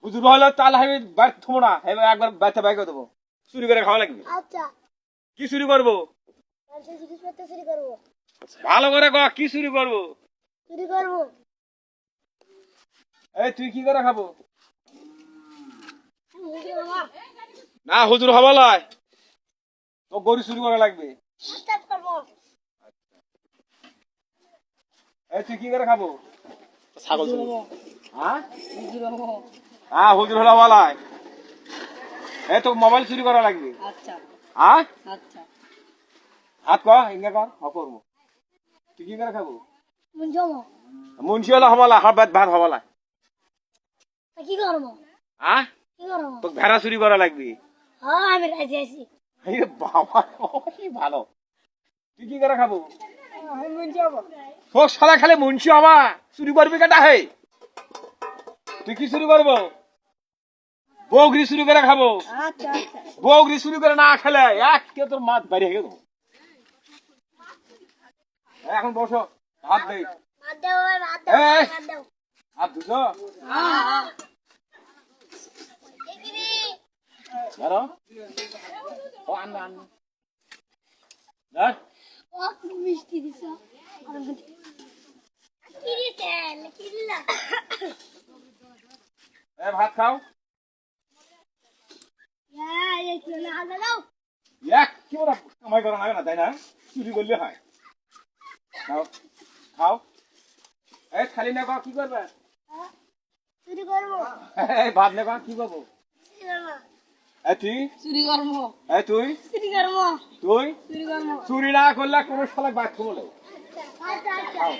হুজুর হলো তাহলে আমি বাইর থমো না, একবার বাচ্চা বাইকে দেবো, চুরি করে খাওয়া লাগবে। আচ্ছা কি চুরি করবো? মানুষের জিনিসপত্র চুরি করবো। ভালো করে কও, কি চুরি করবো? চুরি করবো। এই তুই কি করে খাবো? হুজুর মামা না হুজুর হবা লয়, তো গরু চুরি করা লাগবে। আচ্ছা করবো। এই তুই কি করে খাবো? ছাগল চুরি। হ্যাঁ হুজুর মামা হ্যাঁ হুজুর হলা বলায়, এই তো মোবাইল চুরি করা লাগবে। আচ্ছা হ্যাঁ আচ্ছা হাত কর, ইঙ্গা কর, হ করবো। তুই কি করে খাবো? মুঞ্জমো মুন্সি হলা হবালা, ভাত ভাত হবালা। কি করবো? হ্যাঁ কি করবো? তো ভেড়া চুরি করা লাগবে। হ্যাঁ আমি রাজি আছি। এই বাবা কি ভালো। তুই কি করে খাবো? আমি মুঞ্জমো। ও সারা খালে মুন্সি হবা, চুরি করবি কেটা হে? তুই কি চুরি করবো? বগরি চুরি করে খাবো। আচ্ছা আচ্ছা বগরি চুরি করে না খেলে এক কে তোর মাছ বাইরে হয়ে গেল। এখন বসো, হাত দে। ভাত দাও ভাত দাও এই। ভাত দাও। হাত ধুছো? হ্যাঁ এগিরি ধরো। ও আন্না আন্না। ধর। ও মিষ্টি দিছো। কি দিছেন? কি দিলা? এ ভাত খাও। এই কি না হাতে দাও। এক কি বড় কামাই করা লাগে না, তাই না? চুরি করলে হয়। খাও খাও। এই খালি না কি করবে? চুরি করবো। এই ভাত নেবা কি করবো? চুরি করবো। এই তুই, চুরি করবো। এই তুই, চুরি করবো। তুই চুরি করবো। চুরি না করলে কোনো শালা বাদ বলে। আচ্ছা আচ্ছা খাও।